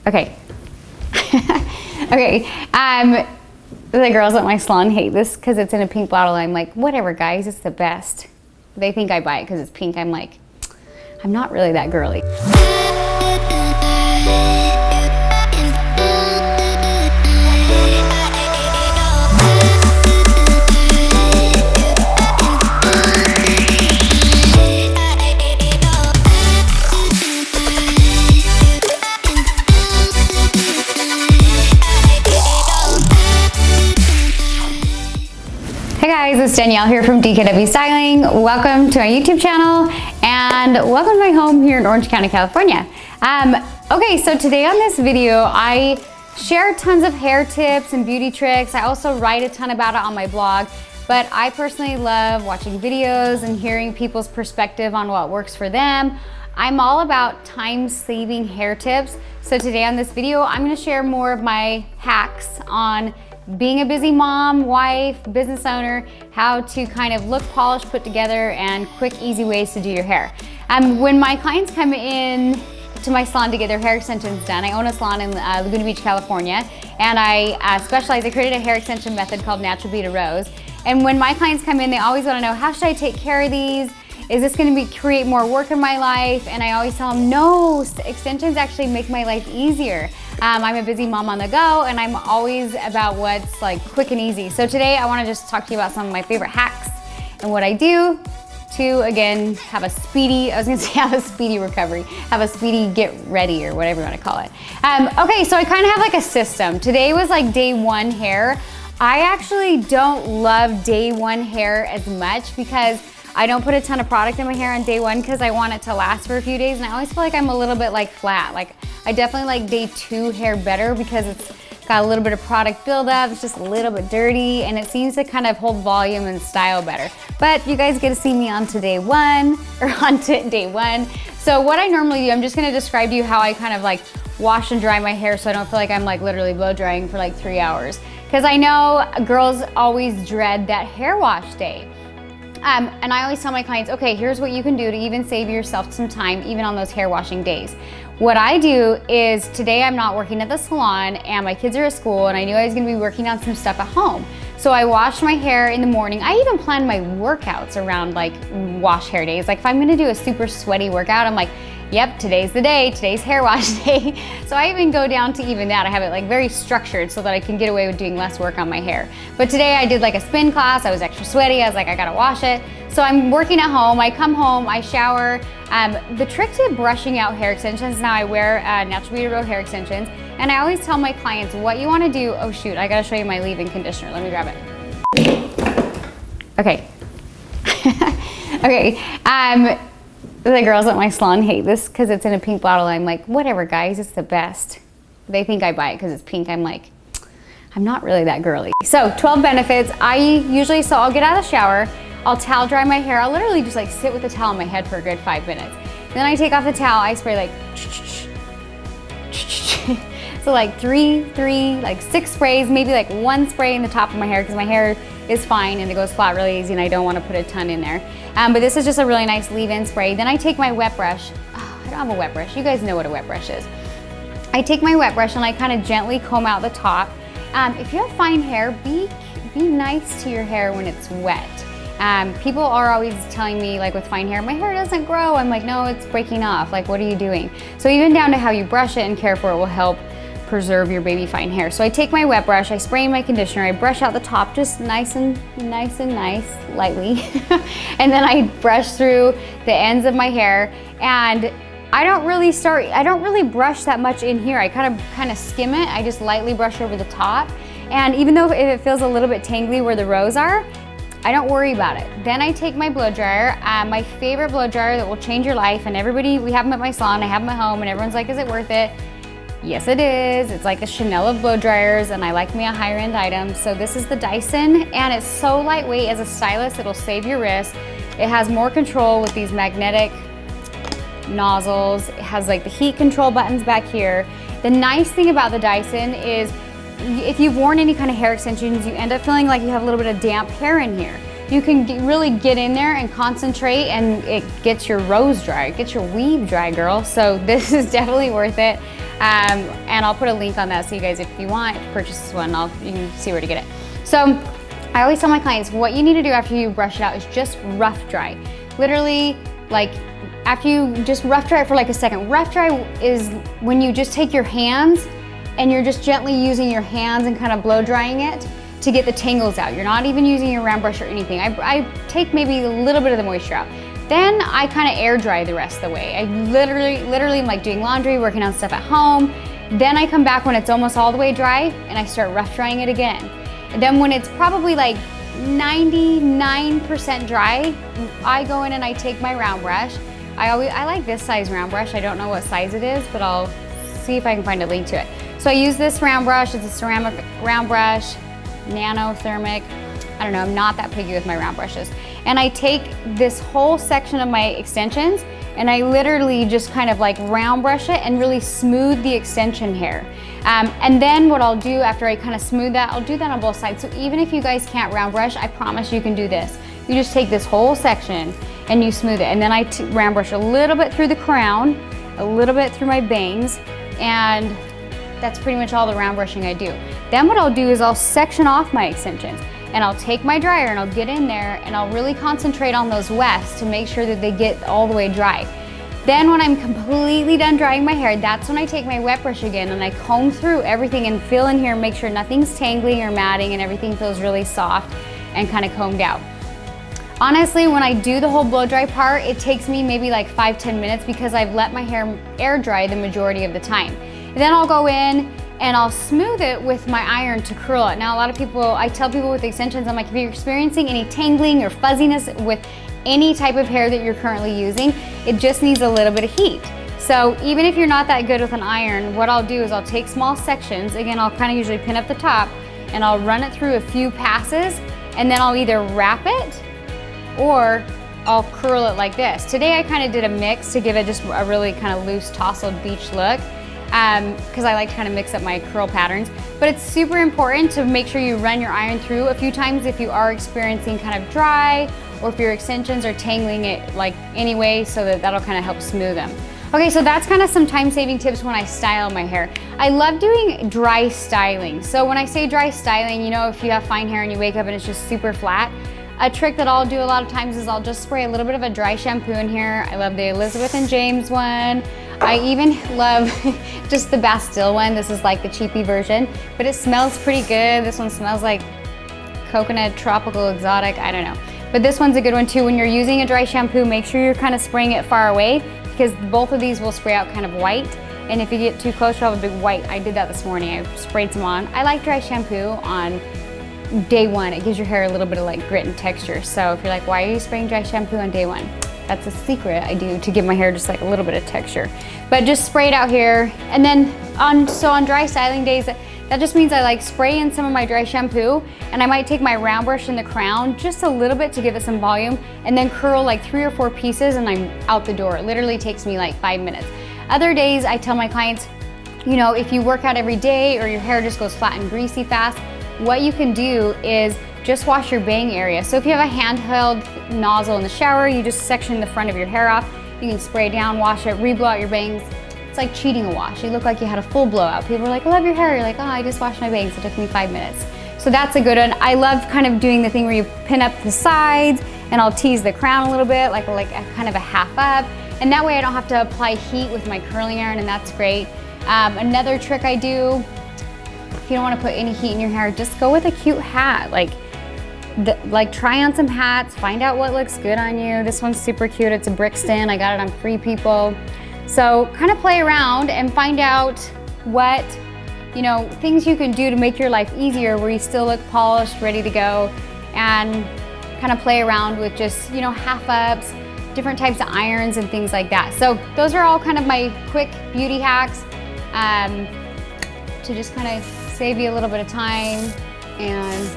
Okay. Okay. The girls at my salon hate this because it's in a pink bottle. I'm like, whatever, guys, it's the best. They think I buy it because it's pink. I'm like, I'm not really that girly. Hey guys, it's Danielle here from DKW Styling. Welcome to my YouTube channel and welcome to my home here in Orange County, California. Okay, so today on this video, I share tons of hair tips and beauty tricks. I also write a ton about it on my blog, but I personally love watching videos and hearing people's perspective on what works for them. I'm all about time-saving hair tips. So today on this video, I'm gonna share more of my hacks on being a busy mom, wife, business owner, how to kind of look polished, put together, and quick, easy ways to do your hair. When my clients come in to my salon to get their hair extensions done, I own a salon in Laguna Beach, California, and I created a hair extension method called Natural Beaded Rows. And when my clients come in, they always wanna know, how should I take care of these? Is this gonna create more work in my life? And I always tell them, no, extensions actually make my life easier. I'm a busy mom on the go, and I'm always about what's like quick and easy. So today I wanna just talk to you about some of my favorite hacks and what I do to, again, have a speedy recovery, have a speedy get ready or whatever you wanna call it. Okay, so I kind of have like a system. Today was like day one hair. I actually don't love day one hair as much because I don't put a ton of product in my hair on day one because I want it to last for a few days, and I always feel like I'm a little bit like flat. Like I definitely like day two hair better because it's got a little bit of product buildup, it's just a little bit dirty, and it seems to kind of hold volume and style better. But you guys get to see me on to day one. So what I normally do, I'm just gonna describe to you how I kind of like wash and dry my hair so I don't feel like I'm like literally blow drying for like 3 hours. Because I know girls always dread that hair wash day. And I always tell my clients, okay, here's what you can do to even save yourself some time, even on those hair washing days. What I do is, today I'm not working at the salon and my kids are at school, and I knew I was gonna be working on some stuff at home. So I wash my hair in the morning. I even plan my workouts around like wash hair days. Like if I'm gonna do a super sweaty workout, I'm like, yep, today's the day, today's hair wash day. So I even go down to even that. I have it like very structured so that I can get away with doing less work on my hair. But today I did like a spin class. I was extra sweaty. I was like, I gotta wash it. So I'm working at home. I come home, I shower. The trick to brushing out hair extensions, now I wear Natural Beaded Row hair extensions, and I always tell my clients what you wanna do. Oh shoot, I gotta show you my leave-in conditioner. Let me grab it. Okay. Okay. The girls at my salon hate this because it's in a pink bottle. I'm like, whatever, guys, it's the best. They think I buy it because it's pink. I'm like, I'm not really that girly. So 12 benefits. So I'll get out of the shower, I'll towel dry my hair. I'll literally just like sit with the towel on my head for a good 5 minutes. Then I take off the towel, I spray like, so like like 6 sprays, maybe like 1 spray in the top of my hair because my hair is fine and it goes flat really easy and I don't want to put a ton in there. But this is just a really nice leave-in spray. Then I take my wet brush. Oh, I don't have a wet brush. You guys know what a wet brush is. I take my wet brush and I kind of gently comb out the top. If you have fine hair, be nice to your hair when it's wet. People are always telling me, like with fine hair, my hair doesn't grow. I'm like, no, it's breaking off. Like, what are you doing? So even down to how you brush it and care for it will help preserve your baby fine hair. So I take my wet brush, I spray in my conditioner, I brush out the top just nice, lightly. And then I brush through the ends of my hair, and I don't really brush that much in here. I kind of skim it. I just lightly brush over the top. And even though if it feels a little bit tangly where the rows are, I don't worry about it. Then I take my blow dryer, my favorite blow dryer that will change your life, and we have them at my salon, I have them at home, and everyone's like, is it worth it? Yes, it is. It's like a Chanel of blow dryers, and I like me a higher end item. So this is the Dyson, and it's so lightweight. As a stylist, it'll save your wrist. It has more control with these magnetic nozzles. It has like the heat control buttons back here. The nice thing about the Dyson is if you've worn any kind of hair extensions, you end up feeling like you have a little bit of damp hair in here. You can really get in there and concentrate, and it gets your rows dry, it gets your weave dry, girl. So this is definitely worth it. And I'll put a link on that so you guys, if you want to purchase this one, you can see where to get it. So I always tell my clients, what you need to do after you brush it out is just rough dry. Literally, like after you just rough dry it for like a second. Rough dry is when you just take your hands and you're just gently using your hands and kind of blow drying it to get the tangles out. You're not even using your round brush or anything. I take maybe a little bit of the moisture out. Then I kind of air dry the rest of the way. I literally am like doing laundry, working on stuff at home. Then I come back when it's almost all the way dry and I start rough drying it again. And then when it's probably like 99% dry, I go in and I take my round brush. I like this size round brush. I don't know what size it is, but I'll see if I can find a link to it. So I use this round brush. It's a ceramic round brush, nano thermic. I don't know, I'm not that picky with my round brushes. And I take this whole section of my extensions and I literally just kind of like round brush it and really smooth the extension hair. And then what I'll do after I kind of smooth that, I'll do that on both sides. So even if you guys can't round brush, I promise you can do this. You just take this whole section and you smooth it. And then I round brush a little bit through the crown, a little bit through my bangs, and that's pretty much all the round brushing I do. Then what I'll do is I'll section off my extensions and I'll take my dryer and I'll get in there and I'll really concentrate on those wefts to make sure that they get all the way dry. Then when I'm completely done drying my hair, that's when I take my wet brush again and I comb through everything and feel in here, make sure nothing's tangling or matting and everything feels really soft and kind of combed out. Honestly, when I do the whole blow dry part, it takes me maybe like 5-10 minutes because I've let my hair air dry the majority of the time. And then I'll go in and I'll smooth it with my iron to curl it. Now, a lot of people, I tell people with extensions, I'm like, if you're experiencing any tangling or fuzziness with any type of hair that you're currently using, it just needs a little bit of heat. So even if you're not that good with an iron, what I'll do is I'll take small sections. Again, I'll kind of usually pin up the top and I'll run it through a few passes and then I'll either wrap it or I'll curl it like this. Today I kind of did a mix to give it just a really kind of loose tousled beach look. Because I like to kind of mix up my curl patterns. But it's super important to make sure you run your iron through a few times if you are experiencing kind of dry or if your extensions are tangling it like anyway, so that'll kind of help smooth them. Okay, so that's kind of some time-saving tips when I style my hair. I love doing dry styling. So when I say dry styling, you know, if you have fine hair and you wake up and it's just super flat, a trick that I'll do a lot of times is I'll just spray a little bit of a dry shampoo in here. I love the Elizabeth and James one. I even love just the Bastille one. This is like the cheapy version, but it smells pretty good. This one smells like coconut, tropical, exotic, I don't know. But this one's a good one too. When you're using a dry shampoo, make sure you're kind of spraying it far away because both of these will spray out kind of white. And if you get too close, you'll have a big white. I did that this morning. I sprayed some on. I like dry shampoo on day one. It gives your hair a little bit of like grit and texture. So if you're like, why are you spraying dry shampoo on day one? That's a secret I do to give my hair just like a little bit of texture. But just spray it out here. And then on dry styling days, that just means I like spray in some of my dry shampoo and I might take my round brush in the crown just a little bit to give it some volume and then curl like 3 or 4 pieces and I'm out the door. It literally takes me like 5 minutes. Other days I tell my clients, you know, if you work out every day or your hair just goes flat and greasy fast, what you can do is just wash your bang area. So if you have a handheld nozzle in the shower, you just section the front of your hair off. You can spray down, wash it, re-blow out your bangs. It's like cheating a wash. You look like you had a full blowout. People are like, I love your hair. You're like, oh, I just washed my bangs. It took me 5 minutes. So that's a good one. I love kind of doing the thing where you pin up the sides and I'll tease the crown a little bit, like a kind of a half up. And that way I don't have to apply heat with my curling iron and that's great. Another trick I do, if you don't want to put any heat in your hair, just go with a cute hat. Like try on some hats, find out what looks good on you. This one's super cute. It's a Brixton. I got it on Free People. So kind of play around and find out what, you know, things you can do to make your life easier where you still look polished, ready to go, and kind of play around with just, you know, half ups, different types of irons and things like that. So those are all kind of my quick beauty hacks to just kind of save you a little bit of time and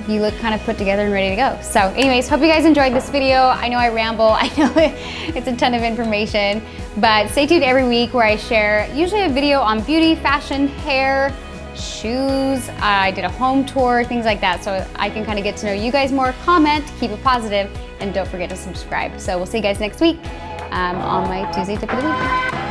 you look kind of put together and ready to go. So anyways, hope you guys enjoyed this video. I know I ramble, I know it's a ton of information, but stay tuned every week where I share usually a video on beauty, fashion, hair, shoes. I did a home tour, things like that, so I can kind of get to know you guys more. Comment, keep it positive, and don't forget to subscribe. So we'll see you guys next week on my Tuesday tip of the week.